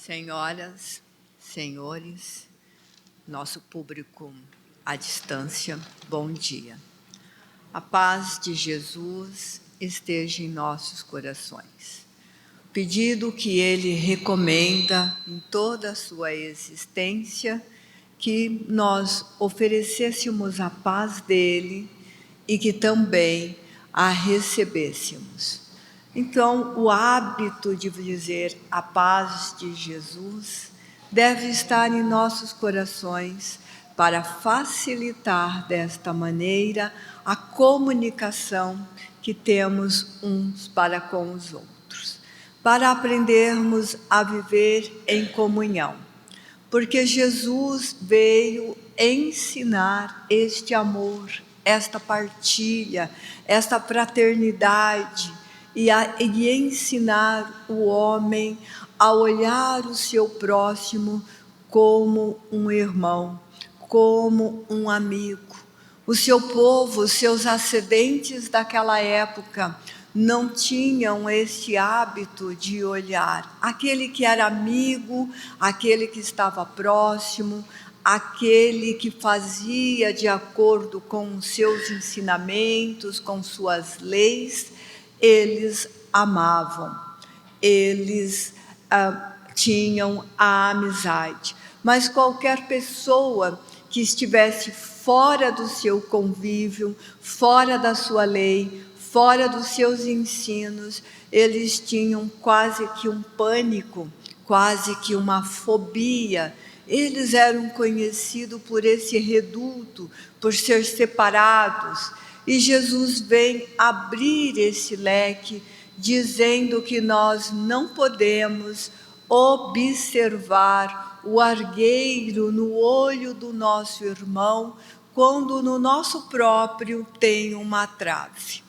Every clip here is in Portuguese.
Senhoras, senhores, nosso público à distância, bom dia. A paz de Jesus esteja em nossos corações. Pedido que Ele recomenda em toda a sua existência, que nós oferecêssemos a paz dEle e que também a recebêssemos. Então, o hábito de dizer a paz de Jesus deve estar em nossos corações para facilitar desta maneira a comunicação que temos uns para com os outros, para aprendermos a viver em comunhão, porque Jesus veio ensinar este amor, esta partilha, esta fraternidade, e ensinar o homem a olhar o seu próximo como um irmão, como um amigo. O seu povo, os seus ascendentes daquela época, não tinham este hábito de olhar aquele que era amigo, aquele que estava próximo, aquele que fazia de acordo com os seus ensinamentos, com suas leis. Eles amavam, eles tinham a amizade. Mas qualquer pessoa que estivesse fora do seu convívio, fora da sua lei, fora dos seus ensinos, eles tinham quase que um pânico, quase que uma fobia. Eles eram conhecidos por esse reduto, por ser separados. E Jesus vem abrir esse leque, dizendo que nós não podemos observar o argueiro no olho do nosso irmão, quando no nosso próprio tem uma trave.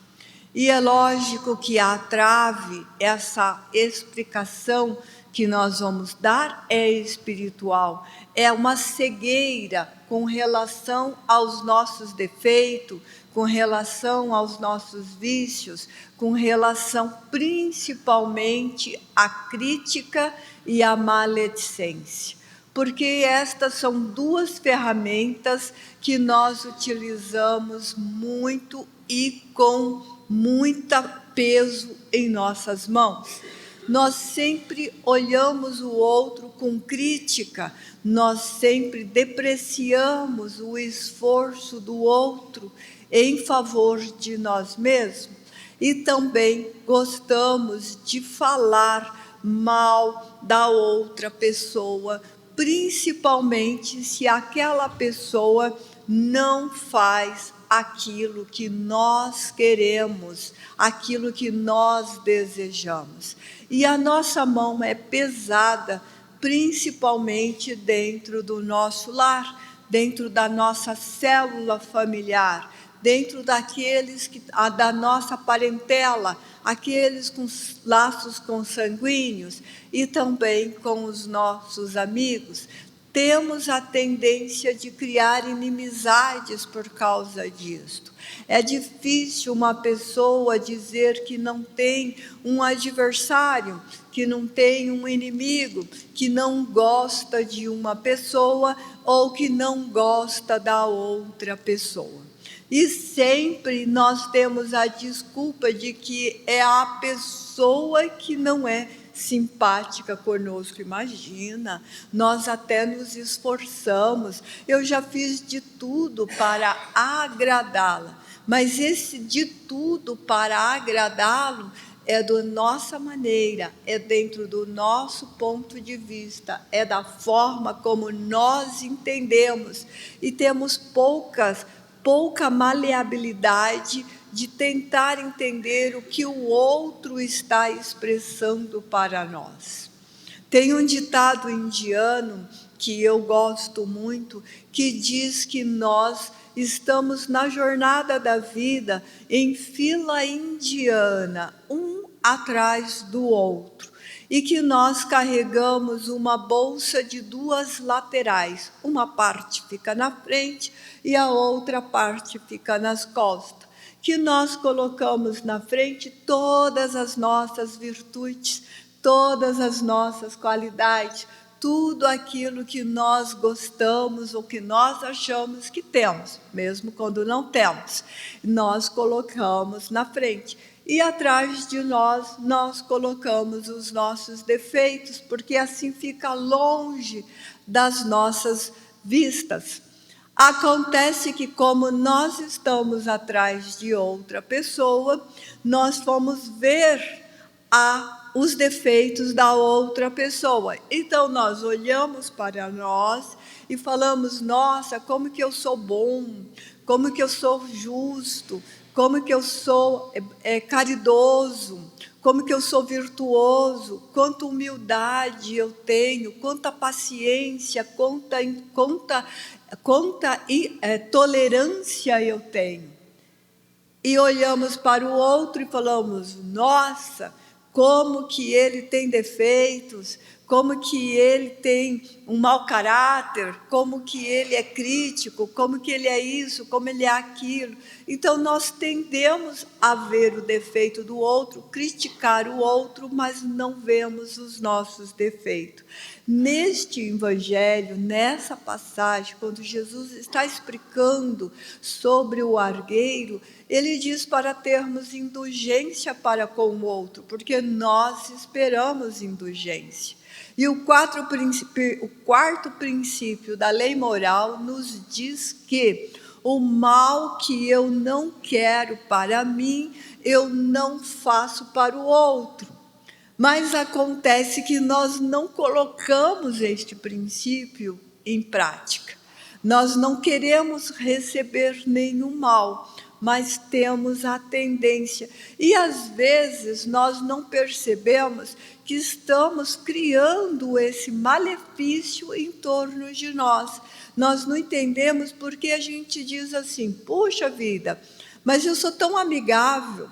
E é lógico que a trave, essa explicação que nós vamos dar é espiritual, é uma cegueira com relação aos nossos defeitos, com relação aos nossos vícios, com relação principalmente à crítica e à maledicência. Porque estas são duas ferramentas que nós utilizamos muito e com muito peso em nossas mãos. Nós sempre olhamos o outro com crítica, nós sempre depreciamos o esforço do outro em favor de nós mesmos, e também gostamos de falar mal da outra pessoa, principalmente se aquela pessoa não faz aquilo que nós queremos, aquilo que nós desejamos. E a nossa mão é pesada, principalmente dentro do nosso lar, dentro da nossa célula familiar, dentro daqueles da nossa parentela, aqueles com laços consanguíneos e também com os nossos amigos. Temos a tendência de criar inimizades por causa disto. É difícil uma pessoa dizer que não tem um adversário, que não tem um inimigo, que não gosta de uma pessoa ou que não gosta da outra pessoa. E sempre nós temos a desculpa de que é a pessoa que não é simpática conosco. Imagina, nós até nos esforçamos, eu já fiz de tudo para agradá-la, mas esse de tudo para agradá-lo é da nossa maneira, é dentro do nosso ponto de vista, é da forma como nós entendemos, e temos pouca maleabilidade de tentar entender o que o outro está expressando para nós. Tem um ditado indiano que eu gosto muito, que diz que nós estamos na jornada da vida em fila indiana, um atrás do outro, e que nós carregamos uma bolsa de duas laterais, uma parte fica na frente e a outra parte fica nas costas, que nós colocamos na frente todas as nossas virtudes, todas as nossas qualidades, tudo aquilo que nós gostamos ou que nós achamos que temos, mesmo quando não temos, nós colocamos na frente. E atrás de nós colocamos os nossos defeitos, porque assim fica longe das nossas vistas. Acontece que, como nós estamos atrás de outra pessoa, nós vamos ver os defeitos da outra pessoa. Então, nós olhamos para nós e falamos: nossa, como que eu sou bom, como que eu sou justo, como que eu sou caridoso, como que eu sou virtuoso, quanta humildade eu tenho, quanta paciência, quanta tolerância eu tenho. E olhamos para o outro e falamos: nossa, como que ele tem defeitos, como que ele tem um mau caráter, como que ele é crítico, como que ele é isso, como ele é aquilo. Então, nós tendemos a ver o defeito do outro, criticar o outro, mas não vemos os nossos defeitos. Neste evangelho, nessa passagem, quando Jesus está explicando sobre o argueiro, ele diz para termos indulgência para com o outro, porque nós esperamos indulgência. E o quarto princípio da lei moral nos diz que o mal que eu não quero para mim, eu não faço para o outro. Mas acontece que nós não colocamos este princípio em prática. Nós não queremos receber nenhum mal, mas temos a tendência. E às vezes nós não percebemos que estamos criando esse malefício em torno de nós. Nós não entendemos porque a gente diz assim: puxa vida, mas eu sou tão amigável,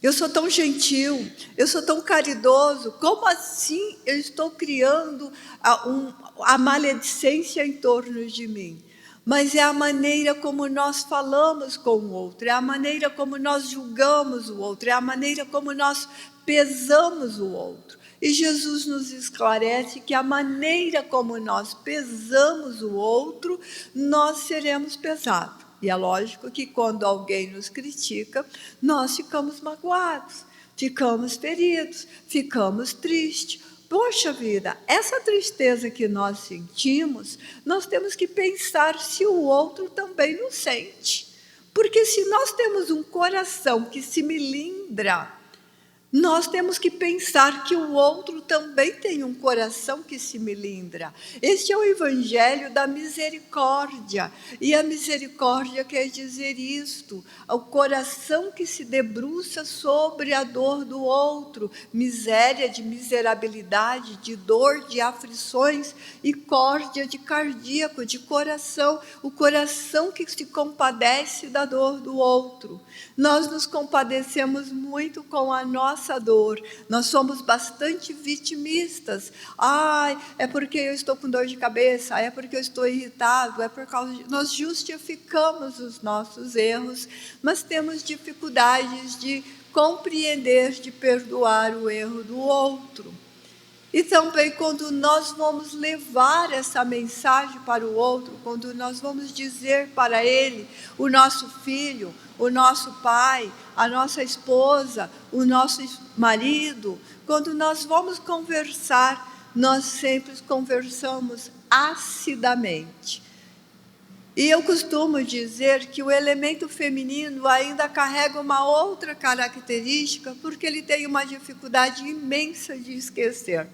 eu sou tão gentil, eu sou tão caridoso, como assim eu estou criando a maledicência em torno de mim? Mas é a maneira como nós falamos com o outro, é a maneira como nós julgamos o outro, é a maneira como nós pesamos o outro. E Jesus nos esclarece que a maneira como nós pesamos o outro, nós seremos pesados. E é lógico que quando alguém nos critica, nós ficamos magoados, ficamos feridos, ficamos tristes. Poxa vida, essa tristeza que nós sentimos, nós temos que pensar se o outro também nos sente. Porque se nós temos um coração que se melindra, nós temos que pensar que o outro também tem um coração que se melindra. Este é o evangelho da misericórdia. E a misericórdia quer dizer isto: o coração que se debruça sobre a dor do outro. Miséria de miserabilidade, de dor, de aflições, e córdia de cardíaco, de coração. O coração que se compadece da dor do outro. Nós nos compadecemos muito com a nossa dor. Nós somos bastante vitimistas. Ai, é porque eu estou com dor de cabeça, é porque eu estou irritado, é por causa de... Nós justificamos os nossos erros, mas temos dificuldades de compreender, de perdoar o erro do outro. E também quando nós vamos levar essa mensagem para o outro, quando nós vamos dizer para ele, o nosso filho, o nosso pai, a nossa esposa, o nosso marido, quando nós vamos conversar, nós sempre conversamos acidamente. E eu costumo dizer que o elemento feminino ainda carrega uma outra característica, porque ele tem uma dificuldade imensa de esquecer.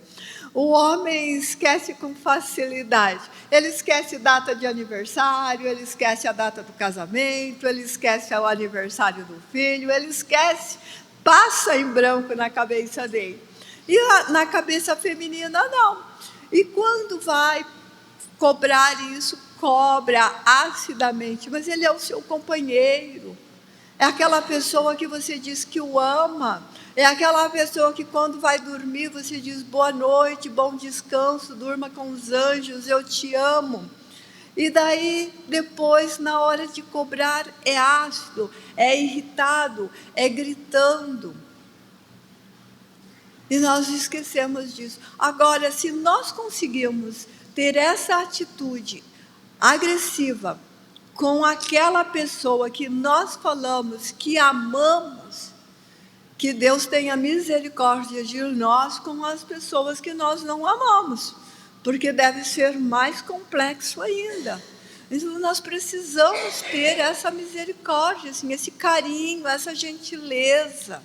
O homem esquece com facilidade. Ele esquece data de aniversário, ele esquece a data do casamento, ele esquece o aniversário do filho, ele esquece, passa em branco na cabeça dele. E na cabeça feminina, não. E quando vai cobrar isso, cobra acidamente, mas ele é o seu companheiro, é aquela pessoa que você diz que o ama, é aquela pessoa que quando vai dormir você diz boa noite, bom descanso, durma com os anjos, eu te amo. E daí depois na hora de cobrar é ácido, é irritado, é gritando. E nós esquecemos disso. Agora, se nós conseguirmos ter essa atitude agressiva com aquela pessoa que nós falamos que amamos, que Deus tenha misericórdia de nós com as pessoas que nós não amamos, porque deve ser mais complexo ainda. Então, nós precisamos ter essa misericórdia, assim, esse carinho, essa gentileza,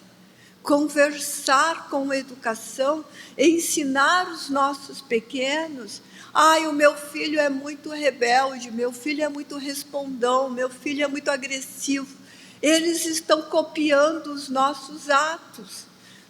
conversar com educação, ensinar os nossos pequenos. Ai, o meu filho é muito rebelde, meu filho é muito respondão, meu filho é muito agressivo. Eles estão copiando os nossos atos.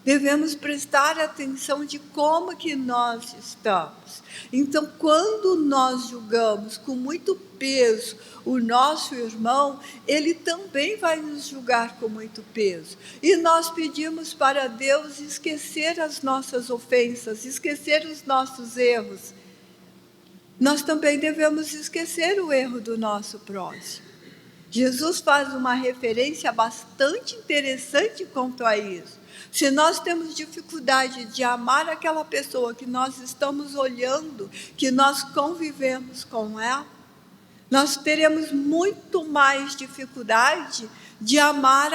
Devemos prestar atenção de como que nós estamos. Então, quando nós julgamos com muito peso o nosso irmão, ele também vai nos julgar com muito peso. E nós pedimos para Deus esquecer as nossas ofensas, esquecer os nossos erros. Nós também devemos esquecer o erro do nosso próximo. Jesus faz uma referência bastante interessante quanto a isso. Se nós temos dificuldade de amar aquela pessoa que nós estamos olhando, que nós convivemos com ela, nós teremos muito mais dificuldade de amar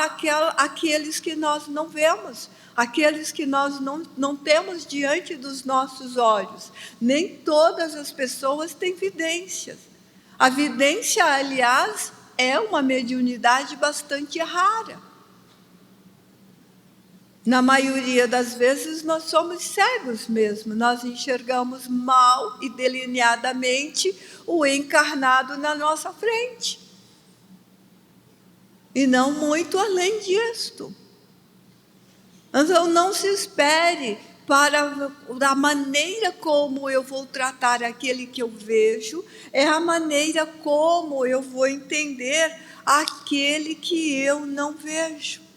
aqueles que nós não vemos, aqueles que nós não temos diante dos nossos olhos. Nem todas as pessoas têm vidências. A vidência, aliás, é uma mediunidade bastante rara. Na maioria das vezes nós somos cegos mesmo, nós enxergamos mal e delineadamente o encarnado na nossa frente. E não muito além disto. Então não se espere para a maneira como eu vou tratar aquele que eu vejo, é a maneira como eu vou entender aquele que eu não vejo.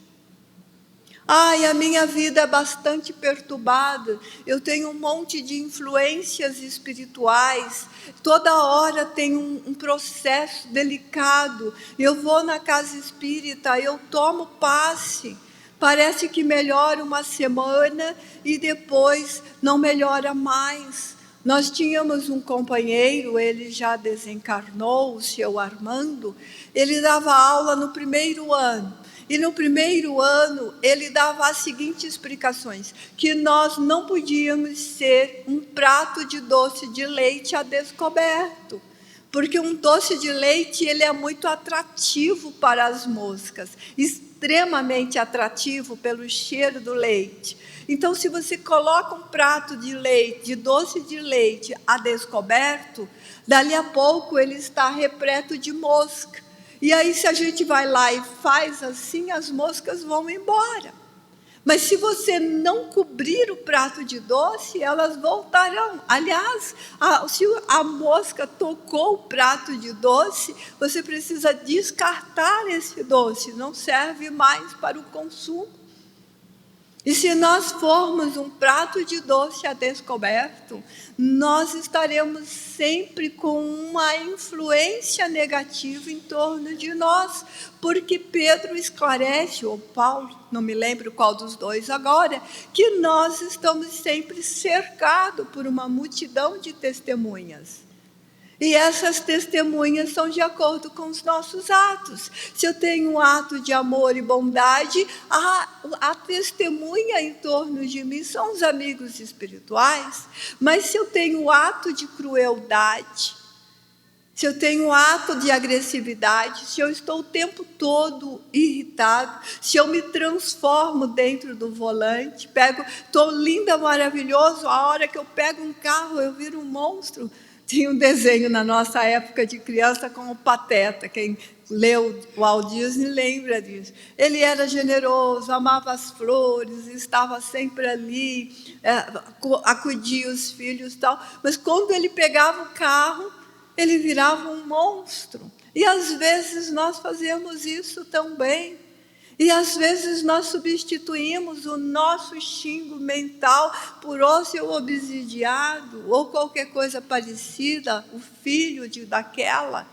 Ai, a minha vida é bastante perturbada, eu tenho um monte de influências espirituais, toda hora tem um processo delicado, eu vou na casa espírita, eu tomo passe, parece que melhora uma semana e depois não melhora mais. Nós tínhamos um companheiro, ele já desencarnou, o seu Armando, ele dava aula no primeiro ano. E no primeiro ano, ele dava as seguintes explicações, que nós não podíamos ser um prato de doce de leite a descoberto, porque um doce de leite ele é muito atrativo para as moscas, extremamente atrativo pelo cheiro do leite. Então, se você coloca um prato de leite, de doce de leite a descoberto, dali a pouco ele está repleto de mosca. E aí, se a gente vai lá e faz assim, as moscas vão embora. Mas se você não cobrir o prato de doce, elas voltarão. Aliás, se a mosca tocou o prato de doce, você precisa descartar esse doce, não serve mais para o consumo. E se nós formos um prato de doce a descoberto, nós estaremos sempre com uma influência negativa em torno de nós, porque Pedro esclarece, ou Paulo, não me lembro qual dos dois agora, que nós estamos sempre cercados por uma multidão de testemunhas. E essas testemunhas são de acordo com os nossos atos. Se eu tenho um ato de amor e bondade, a testemunha em torno de mim são os amigos espirituais. Mas se eu tenho um ato de crueldade, se eu tenho um ato de agressividade, se eu estou o tempo todo irritado, se eu me transformo dentro do volante, estou linda, maravilhoso, a hora que eu pego um carro eu viro um monstro. Tinha um desenho na nossa época de criança com o Pateta. Quem leu o Walt Disney lembra disso. Ele era generoso, amava as flores, estava sempre ali, acudia os filhos e tal. Mas quando ele pegava o carro, ele virava um monstro. E às vezes nós fazemos isso também. E às vezes nós substituímos o nosso xingo mental por ócio obsidiado ou qualquer coisa parecida, o filho daquela.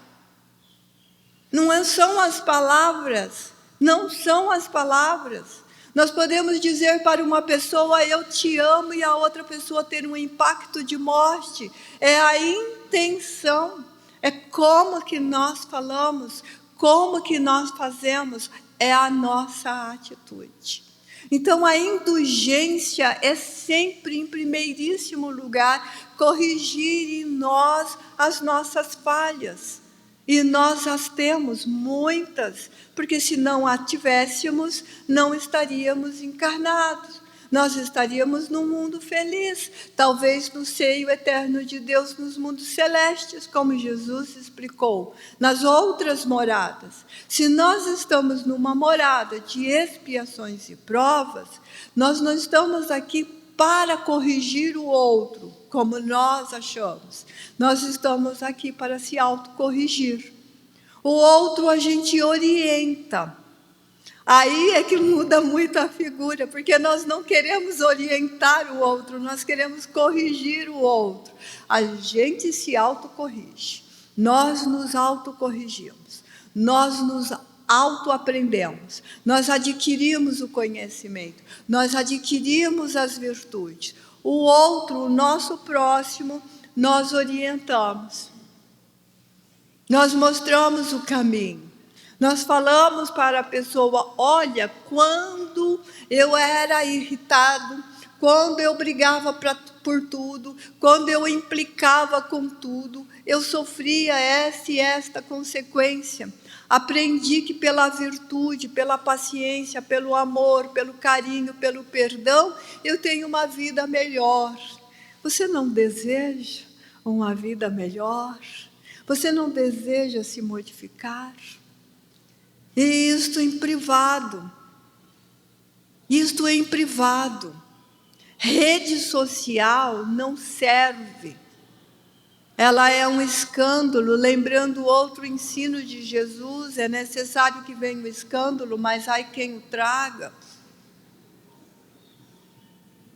Não são as palavras, não são as palavras. Nós podemos dizer para uma pessoa, eu te amo, e a outra pessoa ter um impacto de morte. É a intenção, é como que nós falamos, como que nós fazemos, é a nossa atitude. Então a indulgência é sempre, em primeiríssimo lugar, corrigir em nós as nossas falhas. E nós as temos muitas, porque se não a tivéssemos, não estaríamos encarnados. Nós estaríamos num mundo feliz, talvez no seio eterno de Deus, nos mundos celestes, como Jesus explicou, nas outras moradas. Se nós estamos numa morada de expiações e provas, nós não estamos aqui para corrigir o outro, como nós achamos. Nós estamos aqui para se autocorrigir. O outro a gente orienta. Aí é que muda muito a figura, porque nós não queremos orientar o outro, nós queremos corrigir o outro. A gente se autocorrige, nós nos autocorrigimos, nós nos autoaprendemos, nós adquirimos o conhecimento, nós adquirimos as virtudes. O outro, o nosso próximo, nós orientamos, nós mostramos o caminho. Nós falamos para a pessoa, olha, quando eu era irritado, quando eu brigava por tudo, quando eu implicava com tudo, eu sofria essa e esta consequência. Aprendi que pela virtude, pela paciência, pelo amor, pelo carinho, pelo perdão, eu tenho uma vida melhor. Você não deseja uma vida melhor? Você não deseja se modificar? E isto em privado. Isto em privado. Rede social não serve. Ela é um escândalo. Lembrando outro ensino de Jesus, é necessário que venha o escândalo, mas ai quem o traga.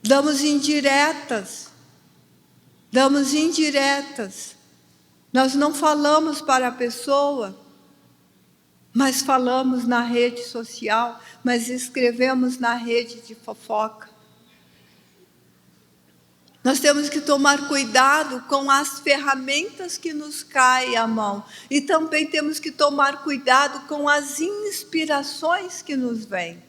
Damos indiretas. Damos indiretas. Nós não falamos para a pessoa, mas falamos na rede social, mas escrevemos na rede de fofoca. Nós temos que tomar cuidado com as ferramentas que nos caem à mão. E também temos que tomar cuidado com as inspirações que nos vêm.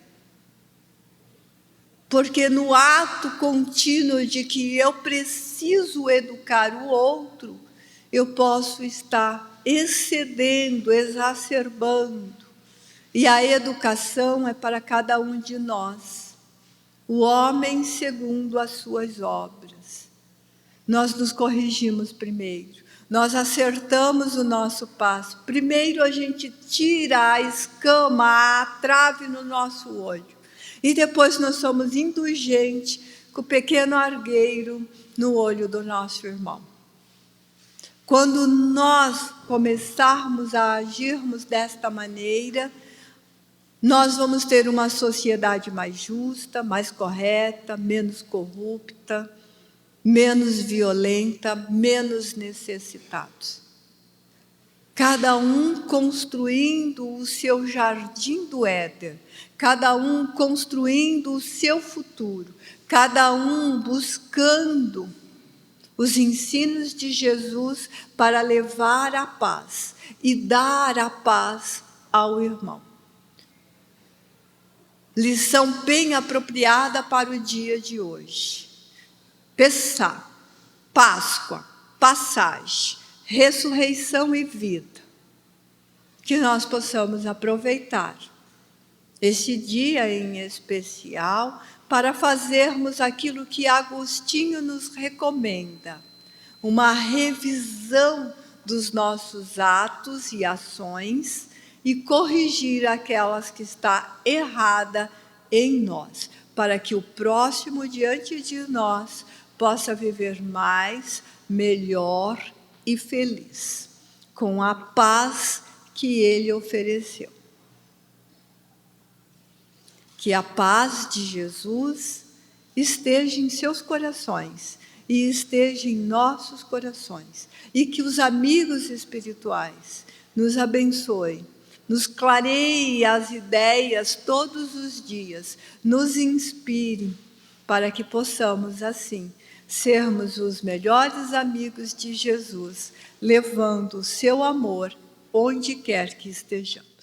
Porque no ato contínuo de que eu preciso educar o outro, eu posso estar excedendo, exacerbando. E a educação é para cada um de nós. O homem segundo as suas obras. Nós nos corrigimos primeiro. Nós acertamos o nosso passo. Primeiro a gente tira a escama, a trave no nosso olho. E depois nós somos indulgentes com o pequeno argueiro no olho do nosso irmão. Quando nós começarmos a agirmos desta maneira, nós vamos ter uma sociedade mais justa, mais correta, menos corrupta, menos violenta, menos necessitados. Cada um construindo o seu jardim do éter, cada um construindo o seu futuro, cada um buscando os ensinos de Jesus para levar a paz e dar a paz ao irmão. Lição bem apropriada para o dia de hoje. Pessá, Páscoa, passagem, ressurreição e vida. Que nós possamos aproveitar esse dia em especial para fazermos aquilo que Agostinho nos recomenda, uma revisão dos nossos atos e ações e corrigir aquelas que está errada em nós, para que o próximo diante de nós possa viver mais, melhor e feliz, com a paz que ele ofereceu. Que a paz de Jesus esteja em seus corações e esteja em nossos corações. E que os amigos espirituais nos abençoem nos clareie as ideias todos os dias, nos inspire para que possamos, assim, sermos os melhores amigos de Jesus, levando o seu amor onde quer que estejamos.